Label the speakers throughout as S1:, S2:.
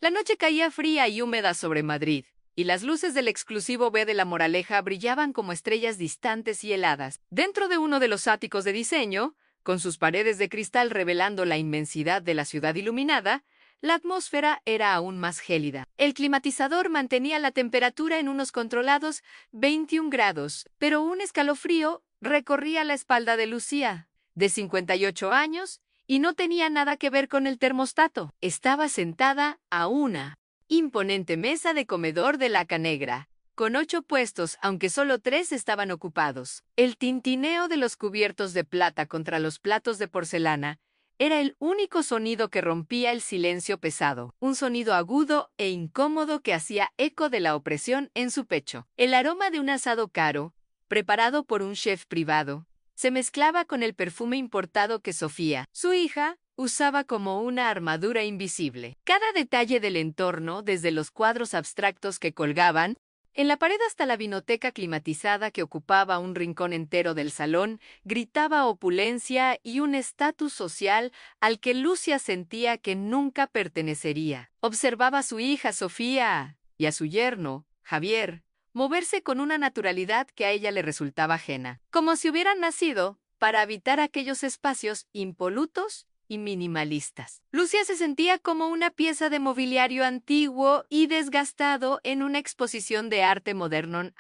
S1: La noche caía fría y húmeda sobre Madrid, y las luces del exclusivo B de La Moraleja brillaban como estrellas distantes y heladas. Dentro de uno de los áticos de diseño, con sus paredes de cristal revelando la inmensidad de la ciudad iluminada, la atmósfera era aún más gélida. El climatizador mantenía la temperatura en unos controlados 21 grados, pero un escalofrío recorría la espalda de Lucía, de 58 años, y no tenía nada que ver con el termostato. Estaba sentada a una imponente mesa de comedor de laca negra, con 8 puestos, aunque solo 3 estaban ocupados. El tintineo de los cubiertos de plata contra los platos de porcelana era el único sonido que rompía el silencio pesado, un sonido agudo e incómodo que hacía eco de la opresión en su pecho. El aroma de un asado caro, preparado por un chef privado, se mezclaba con el perfume importado que Sofía, su hija, usaba como una armadura invisible. Cada detalle del entorno, desde los cuadros abstractos que colgaban en la pared hasta la vinoteca climatizada que ocupaba un rincón entero del salón, gritaba opulencia y un estatus social al que Lucia sentía que nunca pertenecería. Observaba a su hija Sofía y a su yerno, Javier, moverse con una naturalidad que a ella le resultaba ajena, como si hubieran nacido para habitar aquellos espacios impolutos y minimalistas. Lucia se sentía como una pieza de mobiliario antiguo y desgastado en una exposición de arte moderno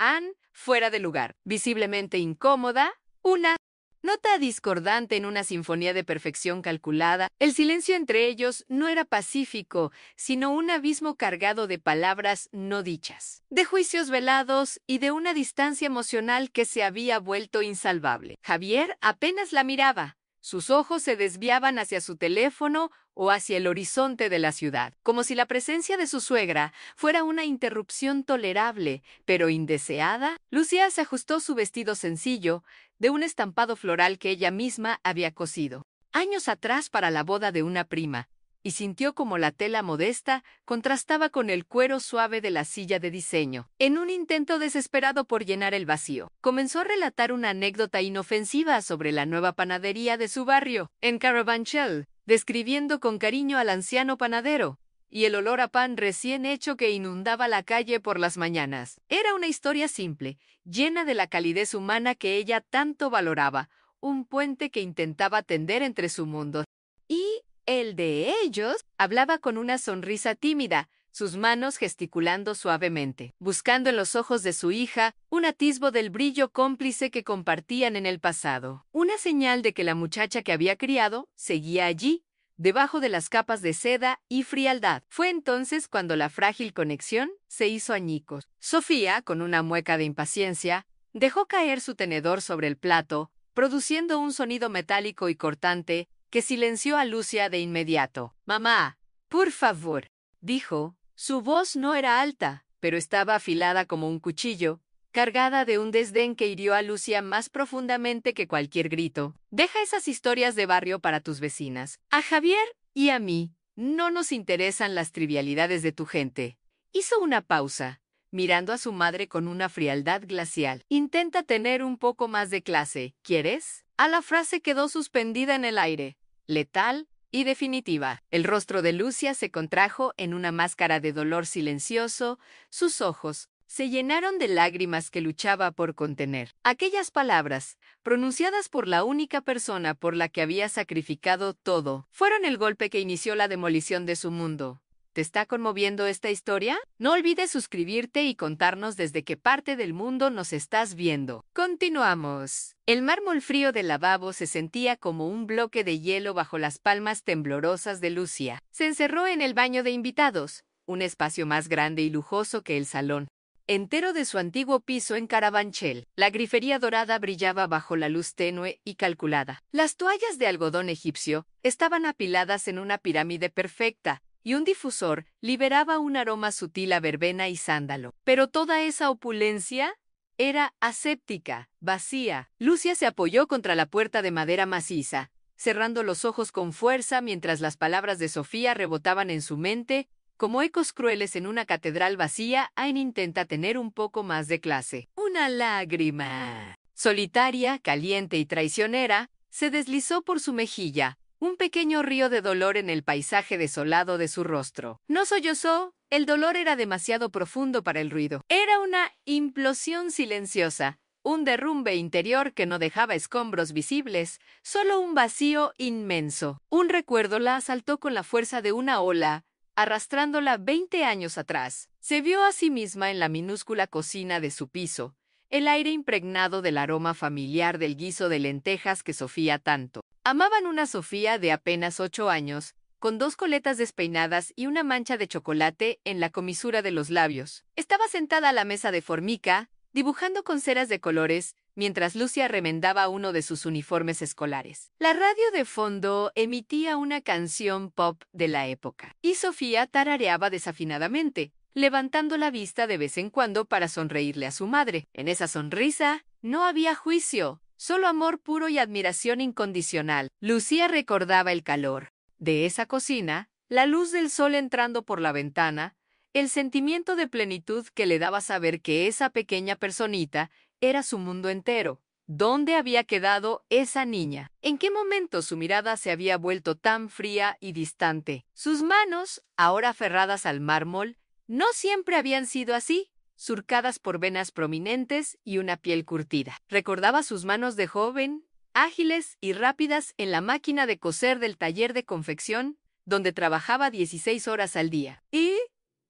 S1: fuera de lugar, visiblemente incómoda, una nota discordante en una sinfonía de perfección calculada. El silencio entre ellos no era pacífico, sino un abismo cargado de palabras no dichas, de juicios velados y de una distancia emocional que se había vuelto insalvable. Javier apenas la miraba. Sus ojos se desviaban hacia su teléfono o hacia el horizonte de la ciudad, como si la presencia de su suegra fuera una interrupción tolerable, pero indeseada. Lucía se ajustó su vestido sencillo, de un estampado floral que ella misma había cosido años atrás para la boda de una prima, y sintió como la tela modesta contrastaba con el cuero suave de la silla de diseño. En un intento desesperado por llenar el vacío, comenzó a relatar una anécdota inofensiva sobre la nueva panadería de su barrio, en Carabanchel, describiendo con cariño al anciano panadero y el olor a pan recién hecho que inundaba la calle por las mañanas. Era una historia simple, llena de la calidez humana que ella tanto valoraba, un puente que intentaba tender entre su mundo y el de ellos. Hablaba con una sonrisa tímida, sus manos gesticulando suavemente, buscando en los ojos de su hija un atisbo del brillo cómplice que compartían en el pasado, una señal de que la muchacha que había criado seguía allí, debajo de las capas de seda y frialdad. Fue entonces cuando la frágil conexión se hizo añicos. Sofía, con una mueca de impaciencia, dejó caer su tenedor sobre el plato, produciendo un sonido metálico y cortante que silenció a Lucia de inmediato. «Mamá, por favor», dijo. Su voz no era alta, pero estaba afilada como un cuchillo, cargada de un desdén que hirió a Lucia más profundamente que cualquier grito. «Deja esas historias de barrio para tus vecinas. A Javier y a mí no nos interesan las trivialidades de tu gente». Hizo una pausa, mirando a su madre con una frialdad glacial. «Intenta tener un poco más de clase, ¿quieres?». A la frase quedó suspendida en el aire, letal y definitiva. El rostro de Lucia se contrajo en una máscara de dolor silencioso, sus ojos se llenaron de lágrimas que luchaba por contener. Aquellas palabras, pronunciadas por la única persona por la que había sacrificado todo, fueron el golpe que inició la demolición de su mundo. ¿Te está conmoviendo esta historia? No olvides suscribirte y contarnos desde qué parte del mundo nos estás viendo. Continuamos. El mármol frío del lavabo se sentía como un bloque de hielo bajo las palmas temblorosas de Lucia. Se encerró en el baño de invitados, un espacio más grande y lujoso que el salón, entero de su antiguo piso en Carabanchel. La grifería dorada brillaba bajo la luz tenue y calculada. Las toallas de algodón egipcio estaban apiladas en una pirámide perfecta, y un difusor liberaba un aroma sutil a verbena y sándalo. Pero toda esa opulencia era aséptica, vacía. Lucia se apoyó contra la puerta de madera maciza, cerrando los ojos con fuerza mientras las palabras de Sofía rebotaban en su mente, como ecos crueles en una catedral vacía. Ain intenta tener un poco más de clase. Una lágrima solitaria, caliente y traicionera, se deslizó por su mejilla, un pequeño río de dolor en el paisaje desolado de su rostro. No sollozó, el dolor era demasiado profundo para el ruido. Era una implosión silenciosa, un derrumbe interior que no dejaba escombros visibles, solo un vacío inmenso. Un recuerdo la asaltó con la fuerza de una ola, arrastrándola 20 años atrás. Se vio a sí misma en la minúscula cocina de su piso, el aire impregnado del aroma familiar del guiso de lentejas que Sofía tanto. Amaban una Sofía de apenas 8 años, con 2 coletas despeinadas y una mancha de chocolate en la comisura de los labios. Estaba sentada a la mesa de formica, dibujando con ceras de colores, mientras Lucia remendaba uno de sus uniformes escolares. La radio de fondo emitía una canción pop de la época, y Sofía tarareaba desafinadamente, levantando la vista de vez en cuando para sonreírle a su madre. En esa sonrisa no había juicio, solo amor puro y admiración incondicional. Lucía recordaba el calor de esa cocina, la luz del sol entrando por la ventana, el sentimiento de plenitud que le daba saber que esa pequeña personita era su mundo entero. ¿Dónde había quedado esa niña? ¿En qué momento su mirada se había vuelto tan fría y distante? Sus manos, ahora aferradas al mármol, no siempre habían sido así, surcadas por venas prominentes y una piel curtida. Recordaba sus manos de joven, ágiles y rápidas en la máquina de coser del taller de confección, donde trabajaba 16 horas al día.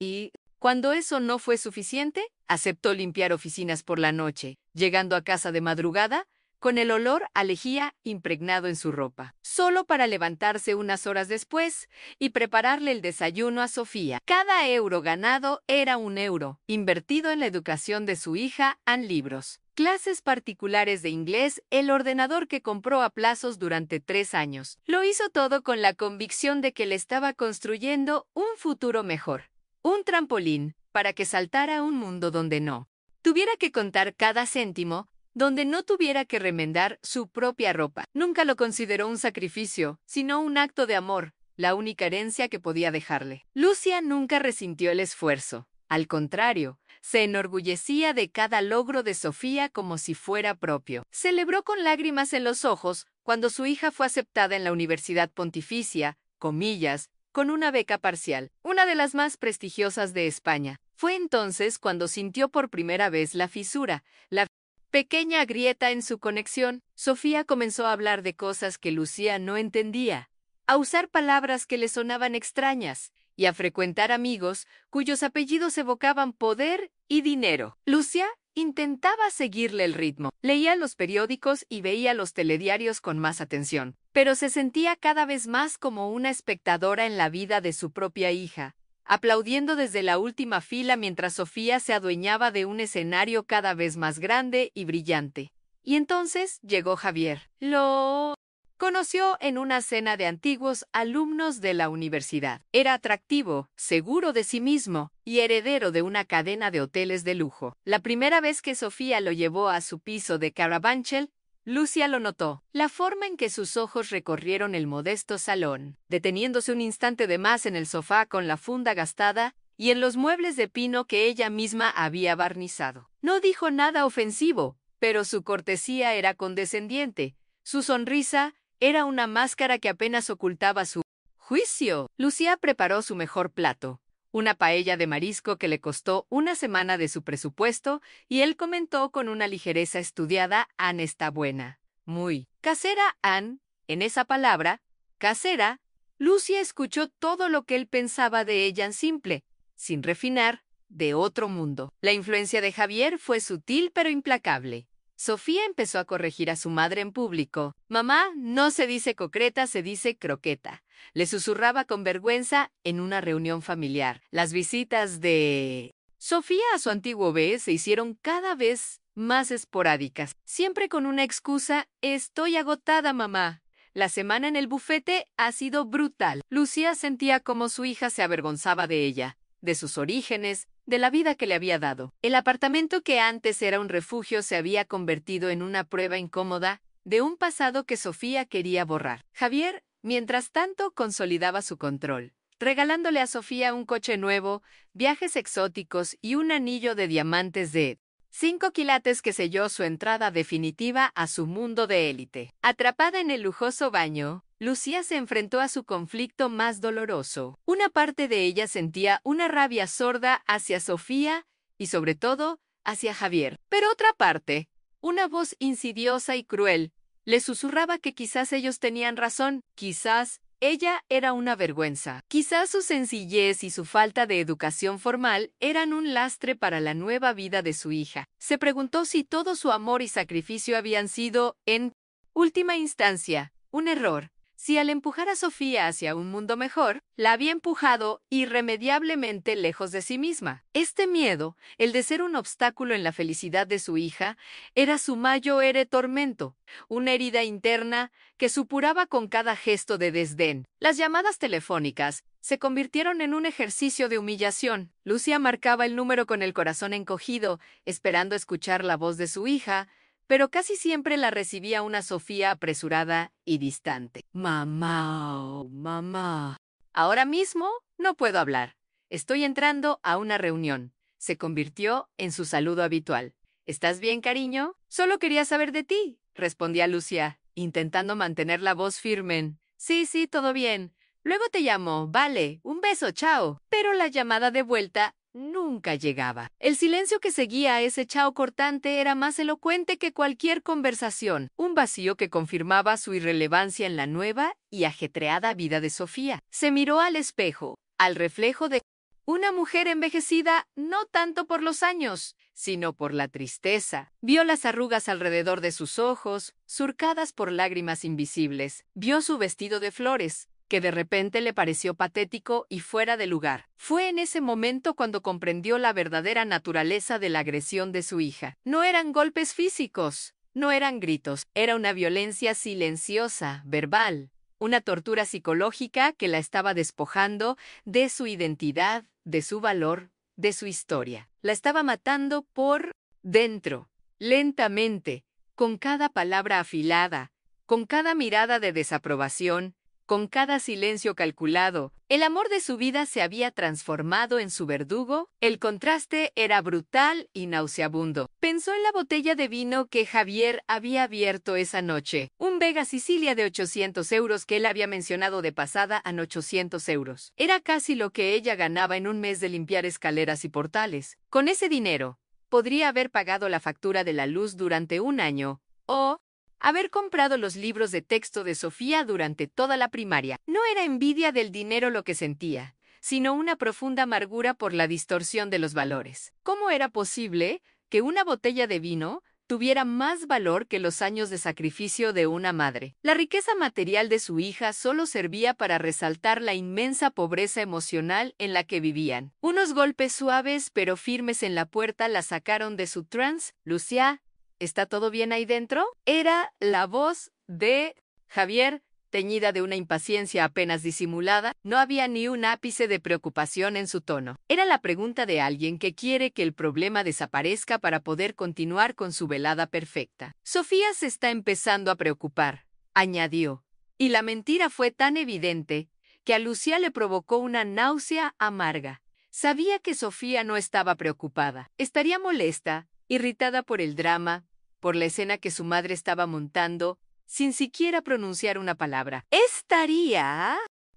S1: Y, cuando eso no fue suficiente, aceptó limpiar oficinas por la noche, llegando a casa de madrugada, con el olor a lejía impregnado en su ropa, solo para levantarse unas horas después y prepararle el desayuno a Sofía. Cada euro ganado era un euro, invertido en la educación de su hija, en libros, clases particulares de inglés, el ordenador que compró a plazos durante 3 años. Lo hizo todo con la convicción de que le estaba construyendo un futuro mejor, un trampolín para que saltara a un mundo donde no tuviera que contar cada céntimo, donde no tuviera que remendar su propia ropa. Nunca lo consideró un sacrificio, sino un acto de amor, la única herencia que podía dejarle. Lucia nunca resintió el esfuerzo. Al contrario, se enorgullecía de cada logro de Sofía como si fuera propio. Celebró con lágrimas en los ojos cuando su hija fue aceptada en la Universidad Pontificia, comillas, con una beca parcial, una de las más prestigiosas de España. Fue entonces cuando sintió por primera vez la fisura, la pequeña grieta en su conexión. Sofía comenzó a hablar de cosas que Lucía no entendía, a usar palabras que le sonaban extrañas y a frecuentar amigos cuyos apellidos evocaban poder y dinero. Lucía intentaba seguirle el ritmo, leía los periódicos y veía los telediarios con más atención, pero se sentía cada vez más como una espectadora en la vida de su propia hija, aplaudiendo desde la última fila mientras Sofía se adueñaba de un escenario cada vez más grande y brillante. Y entonces llegó Javier. Lo conoció en una cena de antiguos alumnos de la universidad. Era atractivo, seguro de sí mismo y heredero de una cadena de hoteles de lujo. La primera vez que Sofía lo llevó a su piso de Carabanchel, Lucia lo notó, la forma en que sus ojos recorrieron el modesto salón, deteniéndose un instante de más en el sofá con la funda gastada y en los muebles de pino que ella misma había barnizado. No dijo nada ofensivo, pero su cortesía era condescendiente. Su sonrisa era una máscara que apenas ocultaba su juicio. Lucía preparó su mejor plato, una paella de marisco que le costó una semana de su presupuesto, y él comentó con una ligereza estudiada: Ann está buena. Muy casera, Ann. En esa palabra, casera, Lucia escuchó todo lo que él pensaba de ella en simple, sin refinar, de otro mundo. La influencia de Javier fue sutil pero implacable. Sofía empezó a corregir a su madre en público. Mamá, no se dice concreta, se dice croqueta. Le susurraba con vergüenza en una reunión familiar. Las visitas de Sofía a su antiguo hogar se hicieron cada vez más esporádicas, siempre con una excusa: estoy agotada, mamá. La semana en el bufete ha sido brutal. Lucía sentía como su hija se avergonzaba de ella, de sus orígenes, de la vida que le había dado. El apartamento que antes era un refugio se había convertido en una prueba incómoda de un pasado que Sofía quería borrar. Javier, mientras tanto, consolidaba su control, regalándole a Sofía un coche nuevo, viajes exóticos y un anillo de diamantes de 5 quilates que selló su entrada definitiva a su mundo de élite. Atrapada en el lujoso baño, Lucía se enfrentó a su conflicto más doloroso. Una parte de ella sentía una rabia sorda hacia Sofía y, sobre todo, hacia Javier. Pero otra parte, una voz insidiosa y cruel, le susurraba que quizás ellos tenían razón, quizás ella era una vergüenza. Quizás su sencillez y su falta de educación formal eran un lastre para la nueva vida de su hija. Se preguntó si todo su amor y sacrificio habían sido, en última instancia, un error. Si al empujar a Sofía hacia un mundo mejor, la había empujado irremediablemente lejos de sí misma. Este miedo, el de ser un obstáculo en la felicidad de su hija, era su mayor tormento, una herida interna que supuraba con cada gesto de desdén. Las llamadas telefónicas se convirtieron en un ejercicio de humillación. Lucía marcaba el número con el corazón encogido, esperando escuchar la voz de su hija, pero casi siempre la recibía una Sofía apresurada y distante. Mamá, oh, mamá. Ahora mismo no puedo hablar. Estoy entrando a una reunión. Se convirtió en su saludo habitual. ¿Estás bien, cariño? Solo quería saber de ti, respondía Lucía, intentando mantener la voz firme. Sí, todo bien. Luego te llamo. Vale, un beso, chao. Pero la llamada de vuelta nunca llegaba. El silencio que seguía a ese chao cortante era más elocuente que cualquier conversación, un vacío que confirmaba su irrelevancia en la nueva y ajetreada vida de Sofía. Se miró al espejo, al reflejo de una mujer envejecida no tanto por los años, sino por la tristeza. Vio las arrugas alrededor de sus ojos, surcadas por lágrimas invisibles. Vio su vestido de flores, que de repente le pareció patético y fuera de lugar. Fue en ese momento cuando comprendió la verdadera naturaleza de la agresión de su hija. No eran golpes físicos, no eran gritos, era una violencia silenciosa, verbal, una tortura psicológica que la estaba despojando de su identidad, de su valor, de su historia. La estaba matando por dentro, lentamente, con cada palabra afilada, con cada mirada de desaprobación, con cada silencio calculado. El amor de su vida se había transformado en su verdugo. El contraste era brutal y nauseabundo. Pensó en la botella de vino que Javier había abierto esa noche. Un Vega Sicilia de 800 euros que él había mencionado de pasada a 800 euros. Era casi lo que ella ganaba en un mes de limpiar escaleras y portales. Con ese dinero, podría haber pagado la factura de la luz durante un año, o haber comprado los libros de texto de Sofía durante toda la primaria. No era envidia del dinero lo que sentía, sino una profunda amargura por la distorsión de los valores. ¿Cómo era posible que una botella de vino tuviera más valor que los años de sacrificio de una madre? La riqueza material de su hija solo servía para resaltar la inmensa pobreza emocional en la que vivían. Unos golpes suaves pero firmes en la puerta la sacaron de su trance. Lucía, ¿está todo bien ahí dentro? Era la voz de Javier, teñida de una impaciencia apenas disimulada. No había ni un ápice de preocupación en su tono. Era la pregunta de alguien que quiere que el problema desaparezca para poder continuar con su velada perfecta. Sofía se está empezando a preocupar, añadió, y la mentira fue tan evidente que a Lucía le provocó una náusea amarga. Sabía que Sofía no estaba preocupada. Estaría molesta, irritada por el drama, por la escena que su madre estaba montando, sin siquiera pronunciar una palabra. Estaría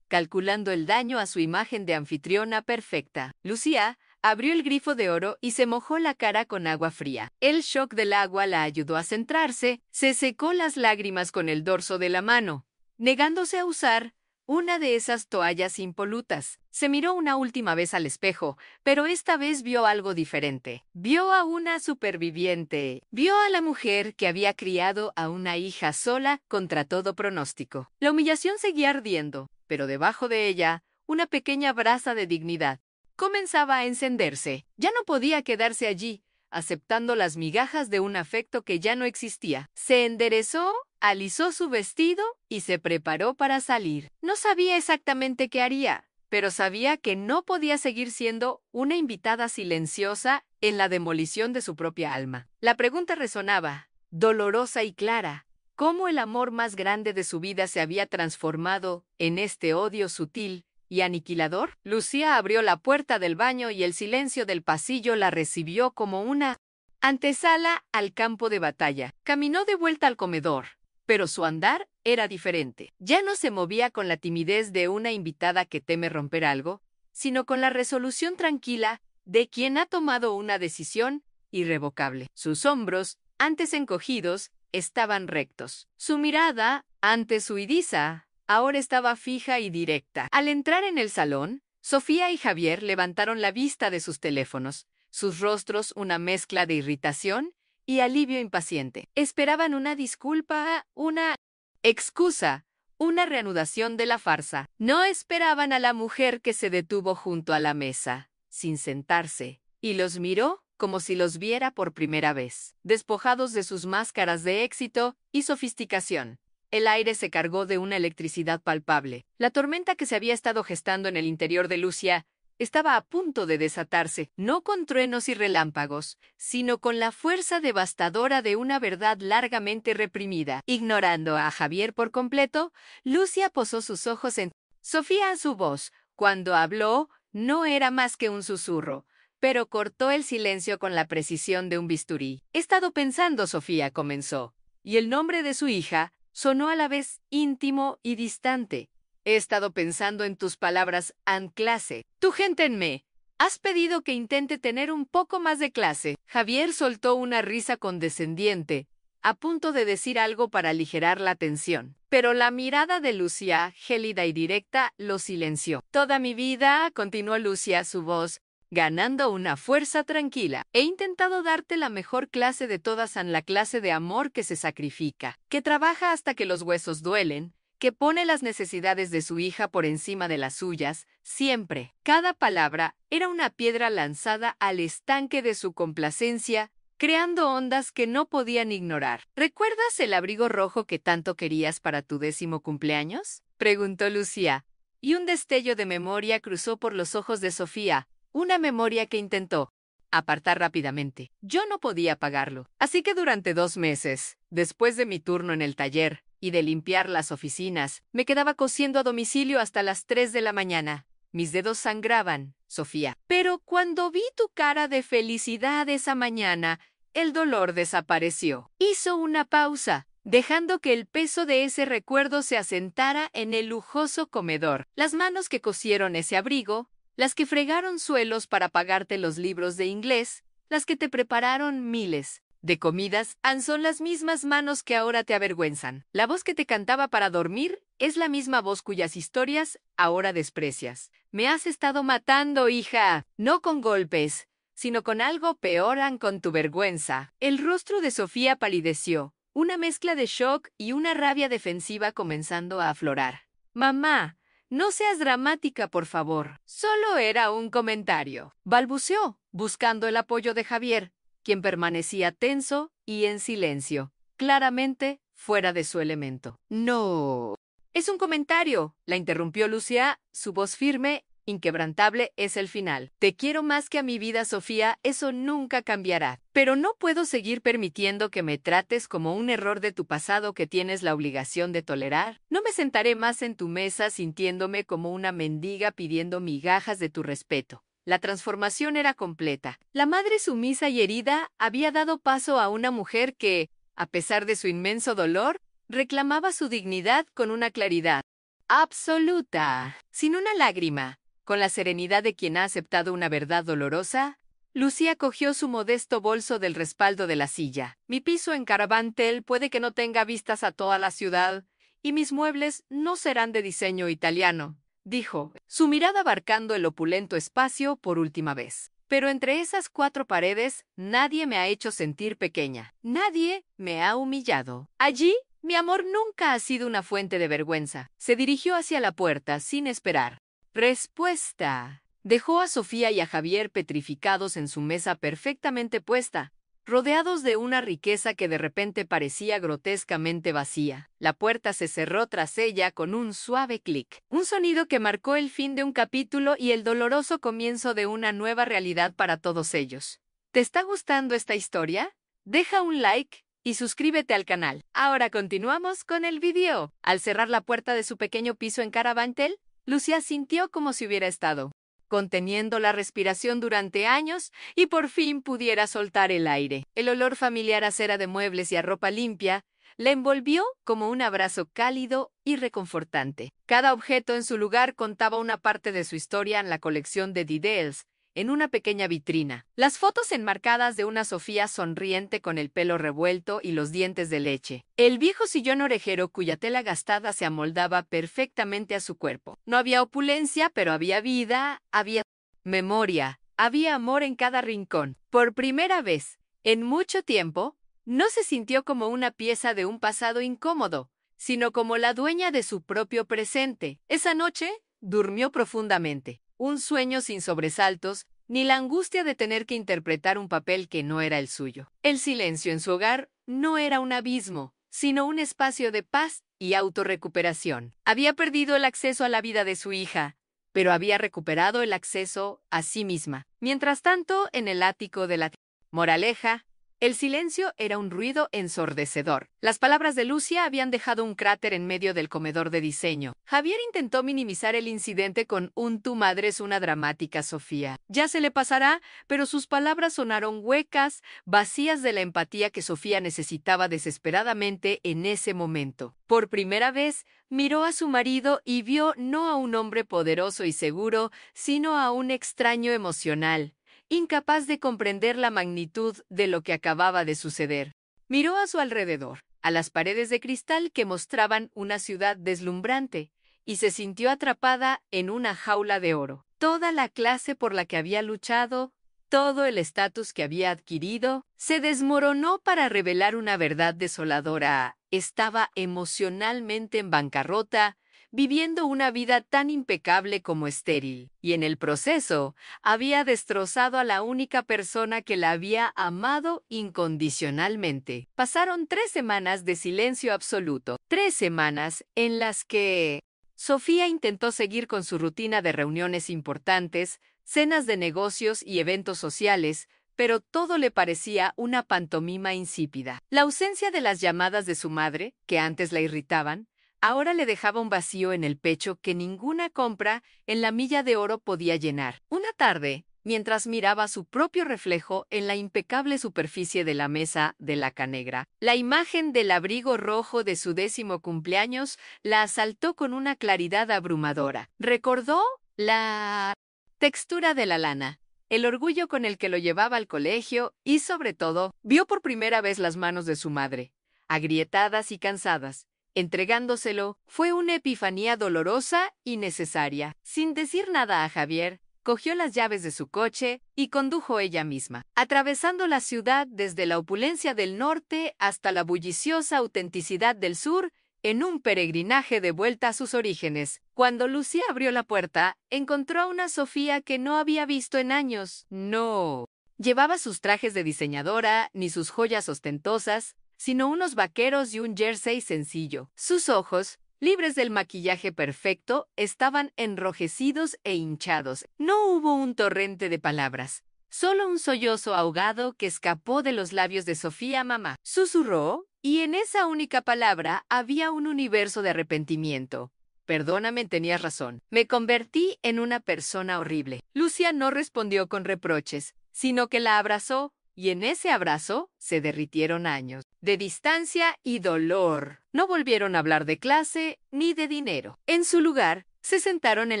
S1: calculando el daño a su imagen de anfitriona perfecta. Lucía abrió el grifo de oro y se mojó la cara con agua fría. El shock del agua la ayudó a centrarse, se secó las lágrimas con el dorso de la mano, negándose a usar una de esas toallas impolutas. Se miró una última vez al espejo, pero esta vez vio algo diferente. Vio a una superviviente. Vio a la mujer que había criado a una hija sola contra todo pronóstico. La humillación seguía ardiendo, pero debajo de ella, una pequeña brasa de dignidad comenzaba a encenderse. Ya no podía quedarse allí, aceptando las migajas de un afecto que ya no existía. Se enderezó, alisó su vestido y se preparó para salir. No sabía exactamente qué haría, pero sabía que no podía seguir siendo una invitada silenciosa en la demolición de su propia alma. La pregunta resonaba, dolorosa y clara. ¿Cómo el amor más grande de su vida se había transformado en este odio sutil y aniquilador? Lucía abrió la puerta del baño y el silencio del pasillo la recibió como una antesala al campo de batalla. Caminó de vuelta al comedor, pero su andar era diferente. Ya no se movía con la timidez de una invitada que teme romper algo, sino con la resolución tranquila de quien ha tomado una decisión irrevocable. Sus hombros, antes encogidos, estaban rectos. Su mirada, antes huidiza, ahora estaba fija y directa. Al entrar en el salón, Sofía y Javier levantaron la vista de sus teléfonos, sus rostros una mezcla de irritación y alivio impaciente. Esperaban una disculpa, una excusa, una reanudación de la farsa. No esperaban a la mujer que se detuvo junto a la mesa, sin sentarse, y los miró como si los viera por primera vez. Despojados de sus máscaras de éxito y sofisticación, el aire se cargó de una electricidad palpable. La tormenta que se había estado gestando en el interior de Lucia estaba a punto de desatarse, no con truenos y relámpagos, sino con la fuerza devastadora de una verdad largamente reprimida. Ignorando a Javier por completo, Lucia posó sus ojos en Sofía. Su voz, cuando habló, no era más que un susurro, pero cortó el silencio con la precisión de un bisturí. He estado pensando, Sofía comenzó, y el nombre de su hija sonó a la vez íntimo y distante. He estado pensando en tus palabras en clase. Tu gente en me. Has pedido que intente tener un poco más de clase. Javier soltó una risa condescendiente, a punto de decir algo para aligerar la tensión. Pero la mirada de Lucia, gélida y directa, lo silenció. Toda mi vida, continuó Lucia, su voz ganando una fuerza tranquila. He intentado darte la mejor clase de todas, en la clase de amor que se sacrifica, que trabaja hasta que los huesos duelen, que pone las necesidades de su hija por encima de las suyas, siempre. Cada palabra era una piedra lanzada al estanque de su complacencia, creando ondas que no podían ignorar. ¿Recuerdas el abrigo rojo que tanto querías para tu 10º cumpleaños? Preguntó Lucia, y un destello de memoria cruzó por los ojos de Sofía, una memoria que intentó apartar rápidamente. Yo no podía pagarlo. Así que durante 2 meses, después de mi turno en el taller y de limpiar las oficinas, me quedaba cosiendo a domicilio hasta las 3 de la mañana. Mis dedos sangraban, Sofía. Pero cuando vi tu cara de felicidad esa mañana, el dolor desapareció. Hizo una pausa, dejando que el peso de ese recuerdo se asentara en el lujoso comedor. Las manos que cosieron ese abrigo, las que fregaron suelos para pagarte los libros de inglés, las que te prepararon miles de comidas, son las mismas manos que ahora te avergüenzan. La voz que te cantaba para dormir es la misma voz cuyas historias ahora desprecias. Me has estado matando, hija, no con golpes, sino con algo peor, con tu vergüenza. El rostro de Sofía palideció, una mezcla de shock y una rabia defensiva comenzando a aflorar. Mamá, no seas dramática, por favor. Solo era un comentario. Balbuceó, buscando el apoyo de Javier, quien permanecía tenso y en silencio, claramente fuera de su elemento. No. Es un comentario, la interrumpió Lucia, su voz firme, inquebrantable. Es el final. Te quiero más que a mi vida, Sofía, eso nunca cambiará. Pero no puedo seguir permitiendo que me trates como un error de tu pasado que tienes la obligación de tolerar. No me sentaré más en tu mesa sintiéndome como una mendiga pidiendo migajas de tu respeto. La transformación era completa. La madre sumisa y herida había dado paso a una mujer que, a pesar de su inmenso dolor, reclamaba su dignidad con una claridad absoluta, sin una lágrima. Con la serenidad de quien ha aceptado una verdad dolorosa, Lucia cogió su modesto bolso del respaldo de la silla. Mi piso en Caravantel puede que no tenga vistas a toda la ciudad, y mis muebles no serán de diseño italiano, dijo, su mirada abarcando el opulento espacio por última vez. Pero entre esas 4 paredes, nadie me ha hecho sentir pequeña. Nadie me ha humillado. Allí, mi amor nunca ha sido una fuente de vergüenza. Se dirigió hacia la puerta sin esperar respuesta. Dejó a Sofía y a Javier petrificados en su mesa perfectamente puesta, rodeados de una riqueza que de repente parecía grotescamente vacía. La puerta se cerró tras ella con un suave clic, un sonido que marcó el fin de un capítulo y el doloroso comienzo de una nueva realidad para todos ellos. ¿Te está gustando esta historia? Deja un like y suscríbete al canal. Ahora continuamos con el video. Al cerrar la puerta de su pequeño piso en Caravantel, Lucia sintió como si hubiera estado conteniendo la respiración durante años y por fin pudiera soltar el aire. El olor familiar a cera de muebles y a ropa limpia La envolvió como un abrazo cálido y reconfortante. Cada objeto en su lugar contaba una parte de su historia en la colección de Didels, en una pequeña vitrina. Las fotos enmarcadas de una Sofía sonriente con el pelo revuelto y los dientes de leche. El viejo sillón orejero cuya tela gastada se amoldaba perfectamente a su cuerpo. No había opulencia, pero había vida, había memoria, había amor en cada rincón. Por primera vez, en mucho tiempo, no se sintió como una pieza de un pasado incómodo, sino como la dueña de su propio presente. Esa noche, durmió profundamente. Un sueño sin sobresaltos, ni la angustia de tener que interpretar un papel que no era el suyo. El silencio en su hogar no era un abismo, sino un espacio de paz y autorrecuperación. Había perdido el acceso a la vida de su hija, pero había recuperado el acceso a sí misma. Mientras tanto, en el ático de la moraleja, el silencio era un ruido ensordecedor. Las palabras de Lucia habían dejado un cráter en medio del comedor de diseño. Javier intentó minimizar el incidente con tu madre es una dramática, Sofía. Ya se le pasará, pero sus palabras sonaron huecas, vacías de la empatía que Sofía necesitaba desesperadamente en ese momento. Por primera vez, miró a su marido y vio no a un hombre poderoso y seguro, sino a un extraño emocional, incapaz de comprender la magnitud de lo que acababa de suceder. Miró a su alrededor, a las paredes de cristal que mostraban una ciudad deslumbrante, y se sintió atrapada en una jaula de oro. Toda la clase por la que había luchado, todo el estatus que había adquirido, se desmoronó para revelar una verdad desoladora. Estaba emocionalmente en bancarrota, viviendo una vida tan impecable como estéril, y en el proceso había destrozado a la única persona que la había amado incondicionalmente. Pasaron 3 semanas de silencio absoluto, 3 semanas en las que Sofía intentó seguir con su rutina de reuniones importantes, cenas de negocios y eventos sociales, pero todo le parecía una pantomima insípida. La ausencia de las llamadas de su madre, que antes la irritaban, ahora le dejaba un vacío en el pecho que ninguna compra en la milla de oro podía llenar. Una tarde, mientras miraba su propio reflejo en la impecable superficie de la mesa de laca negra, la imagen del abrigo rojo de su 10º cumpleaños la asaltó con una claridad abrumadora. Recordó la textura de la lana, el orgullo con el que lo llevaba al colegio y, sobre todo, vio por primera vez las manos de su madre, agrietadas y cansadas. Entregándoselo, fue una epifanía dolorosa y necesaria. Sin decir nada a Javier, cogió las llaves de su coche y condujo ella misma, atravesando la ciudad desde la opulencia del norte hasta la bulliciosa autenticidad del sur, en un peregrinaje de vuelta a sus orígenes. Cuando Lucía abrió la puerta, encontró a una Sofía que no había visto en años. No llevaba sus trajes de diseñadora ni sus joyas ostentosas, sino unos vaqueros y un jersey sencillo. Sus ojos, libres del maquillaje perfecto, estaban enrojecidos e hinchados. No hubo un torrente de palabras, solo un sollozo ahogado que escapó de los labios de Sofía. Mamá susurró, y en esa única palabra había un universo de arrepentimiento. Perdóname, tenías razón. Me convertí en una persona horrible. Lucia no respondió con reproches, sino que la abrazó, y en ese abrazo se derritieron años de distancia y dolor. No volvieron a hablar de clase ni de dinero. En su lugar, se sentaron en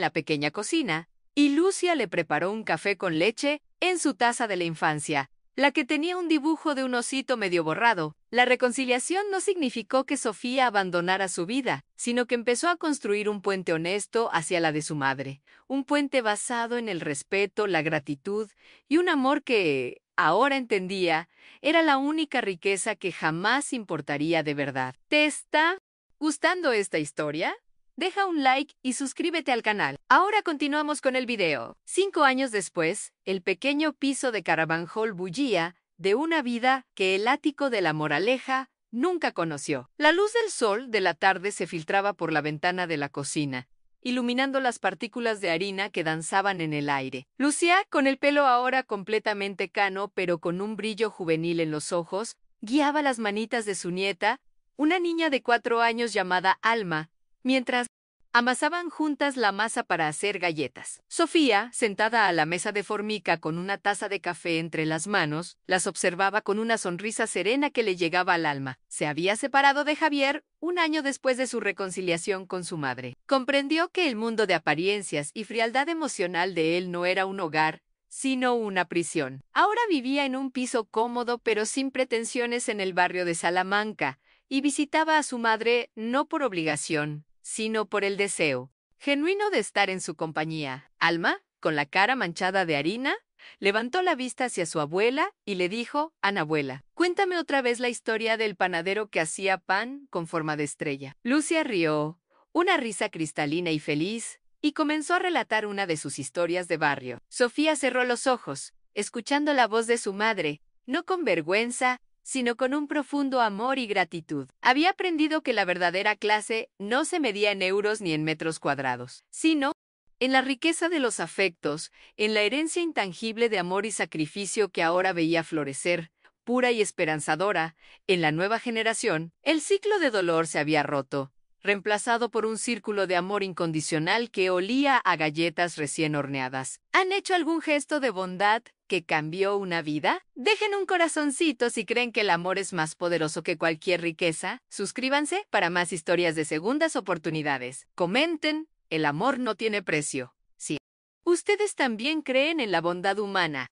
S1: la pequeña cocina, y Lucia le preparó un café con leche en su taza de la infancia, la que tenía un dibujo de un osito medio borrado. La reconciliación no significó que Sofía abandonara su vida, sino que empezó a construir un puente honesto hacia la de su madre, un puente basado en el respeto, la gratitud y un amor que, ahora entendía, era la única riqueza que jamás importaría de verdad. ¿Te está gustando esta historia? Deja un like y suscríbete al canal. Ahora continuamos con el video. 5 años después, el pequeño piso de Caravanjol bullía de una vida que el ático de la moraleja nunca conoció. La luz del sol de la tarde se filtraba por la ventana de la cocina, iluminando las partículas de harina que danzaban en el aire. Lucía, con el pelo ahora completamente cano, pero con un brillo juvenil en los ojos, guiaba las manitas de su nieta, una niña de 4 años llamada Alma, mientras Amasaban juntas la masa para hacer galletas. Sofía, sentada a la mesa de formica con una taza de café entre las manos, las observaba con una sonrisa serena que le llegaba al alma. Se había separado de Javier un año después de su reconciliación con su madre. Comprendió que el mundo de apariencias y frialdad emocional de él no era un hogar, sino una prisión. Ahora vivía en un piso cómodo pero sin pretensiones en el barrio de Salamanca, y visitaba a su madre no por obligación, sino por el deseo genuino de estar en su compañía. Alma, con la cara manchada de harina, levantó la vista hacia su abuela y le dijo: Anabuela, cuéntame otra vez la historia del panadero que hacía pan con forma de estrella. Lucia rió, una risa cristalina y feliz, y comenzó a relatar una de sus historias de barrio. Sofía cerró los ojos, escuchando la voz de su madre, no con vergüenza, sino con un profundo amor y gratitud. Había aprendido que la verdadera clase no se medía en euros ni en metros cuadrados, sino en la riqueza de los afectos, en la herencia intangible de amor y sacrificio que ahora veía florecer, pura y esperanzadora, en la nueva generación. El ciclo de dolor se había roto, reemplazado por un círculo de amor incondicional que olía a galletas recién horneadas. ¿Han hecho algún gesto de bondad que cambió una vida? Dejen un corazoncito si creen que el amor es más poderoso que cualquier riqueza. Suscríbanse para más historias de segundas oportunidades. Comenten, el amor no tiene precio. Sí. ¿Ustedes también creen en la bondad humana